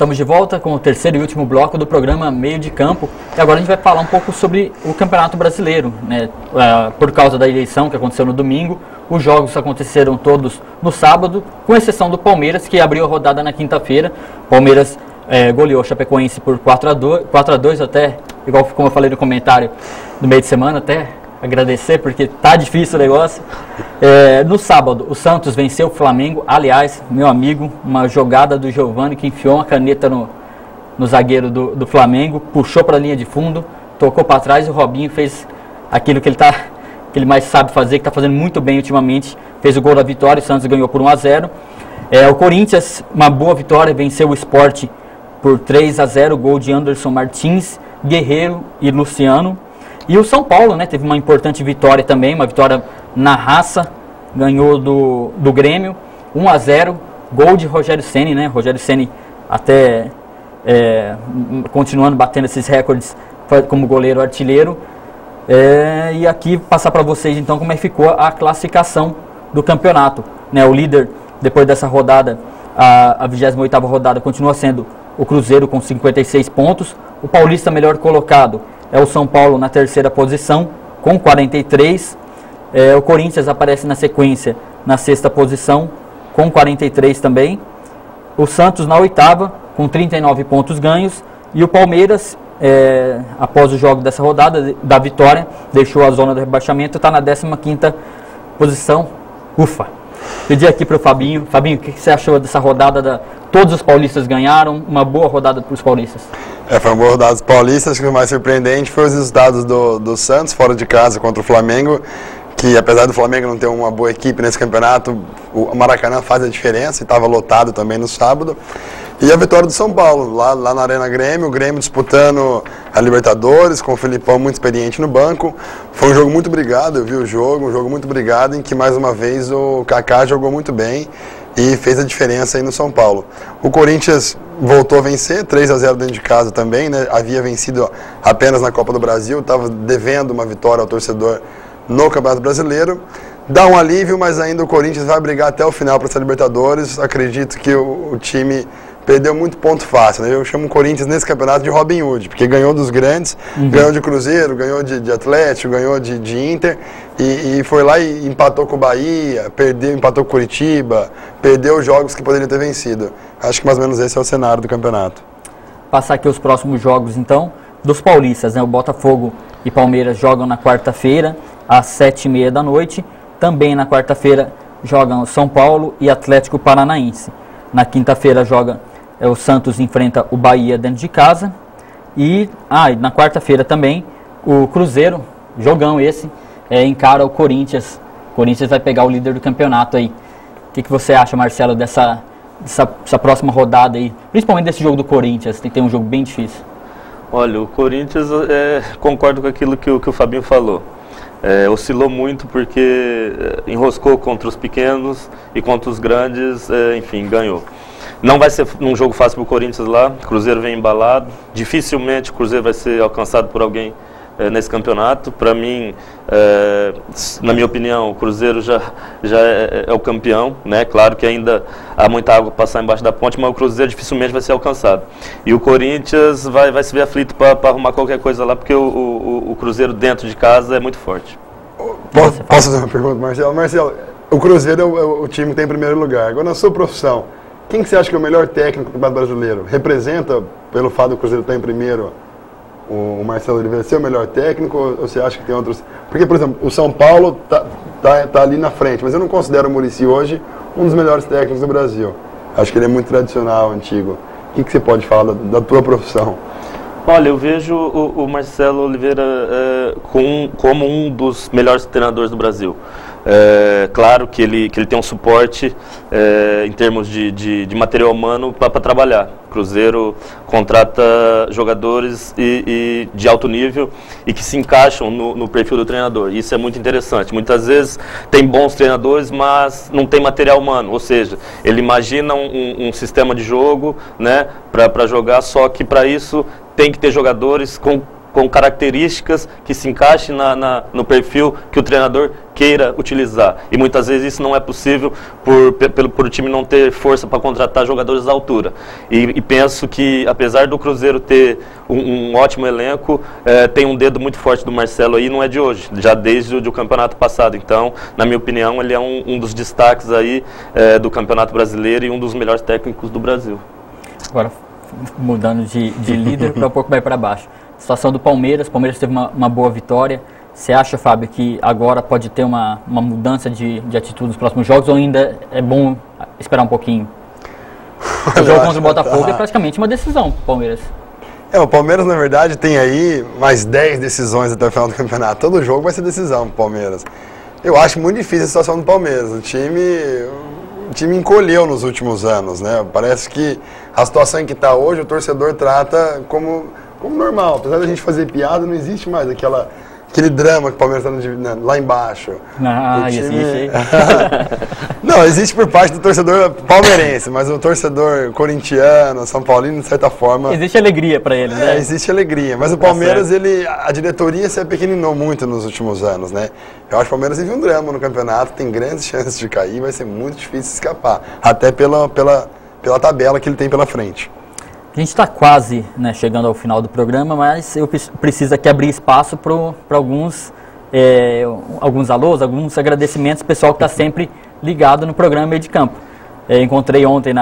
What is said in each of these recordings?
Estamos de volta com o terceiro e último bloco do programa Meio de Campo. E agora a gente vai falar um pouco sobre o Campeonato Brasileiro, né? Por causa da eleição que aconteceu no domingo, os jogos aconteceram todos no sábado, com exceção do Palmeiras, que abriu a rodada na quinta-feira. Palmeiras goleou a Chapecoense por 4-2, até, igual como eu falei no comentário do meio de semana, até agradecer, porque tá difícil o negócio. No sábado, o Santos venceu o Flamengo. Aliás, meu amigo, uma jogada do Giovani que enfiou uma caneta no zagueiro do Flamengo, puxou para a linha de fundo, tocou para trás e o Robinho fez aquilo que ele mais sabe fazer, que está fazendo muito bem ultimamente. Fez o gol da vitória, o Santos ganhou por 1-0. O Corinthians, uma boa vitória, venceu o Sport por 3-0, gol de Anderson Martins, Guerreiro e Luciano. E o São Paulo, né, teve uma importante vitória também, uma vitória na raça, ganhou do Grêmio, 1-0, gol de Rogério Ceni, né, Rogério Ceni até continuando batendo esses recordes como goleiro artilheiro. E aqui passar para vocês então como é que ficou a classificação do campeonato, né, o líder depois dessa rodada, a 28ª rodada, continua sendo o Cruzeiro com 56 pontos, o Paulista melhor colocado é o São Paulo na terceira posição, com 43. O Corinthians aparece na sequência, na sexta posição, com 43 também. O Santos na oitava, com 39 pontos ganhos. E o Palmeiras, após o jogo dessa rodada, da vitória, deixou a zona do rebaixamento, está na 15ª posição. Ufa! Pedi aqui para o Fabinho. Fabinho, o que você achou dessa rodada? Todos os paulistas ganharam, uma boa rodada para os paulistas. Foi uma boa rodada dos paulistas. Acho que o mais surpreendente foi os resultados do Santos, fora de casa, contra o Flamengo, que apesar do Flamengo não ter uma boa equipe nesse campeonato, o Maracanã faz a diferença e estava lotado também no sábado. E a vitória do São Paulo, lá na Arena Grêmio, o Grêmio disputando a Libertadores, com o Filipão muito experiente no banco. Foi um jogo muito brigado, eu vi o jogo, um jogo muito brigado, em que mais uma vez o Kaká jogou muito bem e fez a diferença aí no São Paulo. O Corinthians voltou a vencer, 3-0 dentro de casa também, né? Havia vencido apenas na Copa do Brasil, estava devendo uma vitória ao torcedor no Campeonato Brasileiro. Dá um alívio, mas ainda o Corinthians vai brigar até o final para essa Libertadores. Acredito que o time perdeu muito ponto fácil, né? Eu chamo o Corinthians nesse campeonato de Robin Hood, porque ganhou dos grandes, ganhou de Cruzeiro, ganhou de Atlético, ganhou de Inter, e foi lá e empatou com o Bahia, empatou com o Curitiba, perdeu os jogos que poderia ter vencido. Acho que mais ou menos esse é o cenário do campeonato. Passar aqui os próximos jogos, então, dos paulistas, né? O Botafogo e Palmeiras jogam na quarta-feira, às 7h30 da noite. Também na quarta-feira jogam São Paulo e Atlético Paranaense. Na quinta-feira o Santos enfrenta o Bahia dentro de casa. E na quarta-feira também o Cruzeiro, jogão esse, encara o Corinthians. O Corinthians vai pegar o líder do campeonato aí. O que você acha, Marcelo, dessa próxima rodada aí? Principalmente desse jogo do Corinthians, que tem um jogo bem difícil. Olha, o Corinthians, concordo com aquilo que o Fabinho falou. Oscilou muito porque enroscou contra os pequenos e contra os grandes, enfim, ganhou. Não vai ser um jogo fácil para o Corinthians lá, o Cruzeiro vem embalado, dificilmente o Cruzeiro vai ser alcançado por alguém nesse campeonato. Para mim, na minha opinião, o Cruzeiro já é o campeão, né? Claro que ainda há muita água para passar embaixo da ponte, mas o Cruzeiro dificilmente vai ser alcançado. E o Corinthians vai se ver aflito para arrumar qualquer coisa lá, porque o Cruzeiro dentro de casa é muito forte. Posso fazer uma pergunta, Marcelo? Marcelo, o Cruzeiro é o time que tem em primeiro lugar. Agora, na sua profissão, quem que você acha que é o melhor técnico do Campeonato Brasileiro? Representa, pelo fato do Cruzeiro estar em primeiro, o Marcelo Oliveira ser o melhor técnico, ou você acha que tem outros? Porque, por exemplo, o São Paulo tá ali na frente, mas eu não considero o Muricy hoje um dos melhores técnicos do Brasil. Acho que ele é muito tradicional, antigo. O que você pode falar da tua profissão? Olha, eu vejo o Marcelo Oliveira como um dos melhores treinadores do Brasil. Claro que ele tem um suporte em termos de material humano para trabalhar. O Cruzeiro contrata jogadores de alto nível e que se encaixam no perfil do treinador. Isso é muito interessante. Muitas vezes tem bons treinadores, mas não tem material humano. Ou seja, ele imagina um sistema de jogo, né, para jogar, só que para isso tem que ter jogadores com com características que se encaixem no perfil que o treinador queira utilizar. E muitas vezes isso não é possíber por o time não ter força para contratar jogadores à altura. E penso que, apesar do Cruzeiro ter um ótimo elenco, tem um dedo muito forte do Marcelo aí, não é de hoje, já desde o campeonato passado. Então, na minha opinião, ele é um dos destaques aí do Campeonato Brasileiro e um dos melhores técnicos do Brasil. Agora, mudando de líder para um pouco mais para baixo. Situação do Palmeiras. O Palmeiras teve uma boa vitória. Você acha, Fábio, que agora pode ter uma mudança de atitude nos próximos jogos ou ainda é bom esperar um pouquinho? O jogo contra o Botafogo é praticamente uma decisão para o Palmeiras. O Palmeiras, na verdade, tem aí mais 10 decisões até o final do campeonato. Todo jogo vai ser decisão para o Palmeiras. Eu acho muito difícil a situação do Palmeiras. O time encolheu nos últimos anos, né? Parece que a situação em que está hoje, o torcedor trata como normal. Apesar da gente fazer piada, não existe mais aquele drama que o Palmeiras está lá embaixo. Existe. Não, existe por parte do torcedor palmeirense, mas o torcedor corintiano, São Paulino, de certa forma... Existe alegria para eles, né? Existe alegria, mas o Palmeiras, a diretoria se apequeninou muito nos últimos anos, né? Eu acho que o Palmeiras vive um drama no campeonato, tem grandes chances de cair, vai ser muito difícil escapar, até pela tabela que ele tem pela frente. A gente está quase chegando ao final do programa, mas eu preciso aqui abrir espaço para alguns alôs, alguns agradecimentos, pessoal que está sempre ligado no programa Meio de Campo. Encontrei ontem,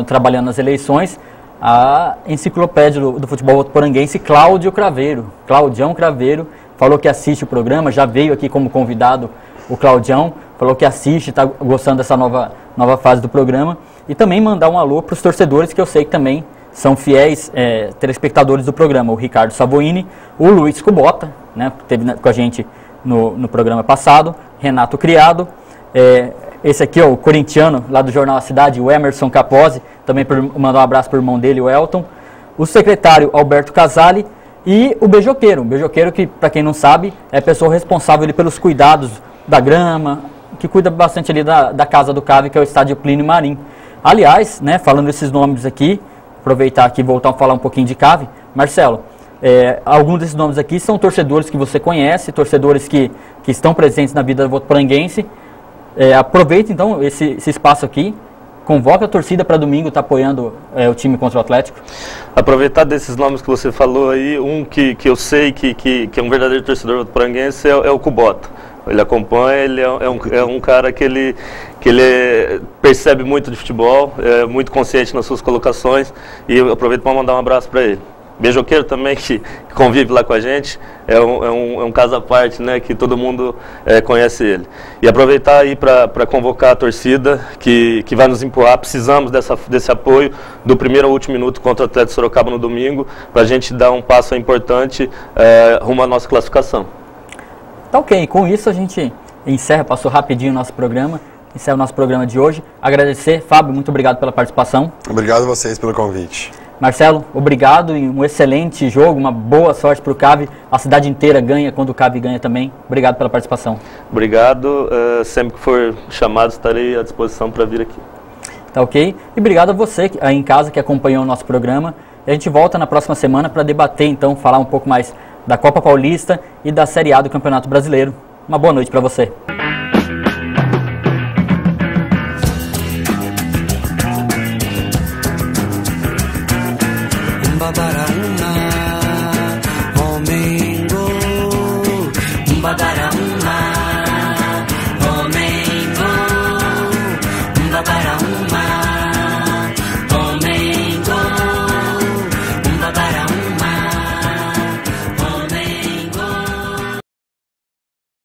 trabalhando nas eleições, a enciclopédia do futebol votuporanguense, Cláudião Craveiro, falou que assiste o programa, já veio aqui como convidado o Claudião, falou que assiste, está gostando dessa nova fase do programa, e também mandar um alô para os torcedores que eu sei que também são fiéis telespectadores do programa, o Ricardo Savoini, o Luiz Kubota, que esteve com a gente no programa passado, Renato Criado, esse aqui, o corintiano lá do Jornal A Cidade, o Emerson Capozzi, também mandar um abraço para o irmão dele, o Elton, o secretário Alberto Casali e o Beijoqueiro. O Beijoqueiro, que para quem não sabe, é a pessoa responsável ali pelos cuidados da grama, que cuida bastante ali da casa do Cave, que é o estádio Plínio Marim. Aliás, falando esses nomes aqui, aproveitar aqui e voltar a falar um pouquinho de Cave. Marcelo, alguns desses nomes aqui são torcedores que você conhece, torcedores que estão presentes na vida votuporanguense. Aproveita então esse espaço aqui, convoca a torcida para domingo, está apoiando o time contra o Atlético. Aproveitar desses nomes que você falou aí, um que eu sei que é um verdadeiro torcedor votuporanguense é o Kubota. Ele acompanha, ele é um cara que ele percebe muito de futebol, é muito consciente nas suas colocações, e eu aproveito para mandar um abraço para ele. Beijoqueiro também, que convive lá com a gente, é um caso à parte, que todo mundo conhece ele. E aproveitar aí para convocar a torcida que vai nos empurrar, precisamos desse apoio do primeiro ao último minuto contra o Atlético Sorocaba no domingo, para a gente dar um passo importante rumo à nossa classificação. Tá ok, com isso a gente encerra, passou rapidinho o nosso programa, encerra o nosso programa de hoje. Agradecer, Fábio, muito obrigado pela participação. Obrigado a vocês pelo convite. Marcelo, obrigado e um excelente jogo, uma boa sorte para o Cave. A cidade inteira ganha quando o Cave ganha também. Obrigado pela participação. Obrigado, sempre que for chamado estarei à disposição para vir aqui. Tá ok? E obrigado a você aí em casa que acompanhou o nosso programa. E a gente volta na próxima semana para debater, então, falar um pouco mais da Copa Paulista e da Série A do Campeonato Brasileiro. Uma boa noite para você. Para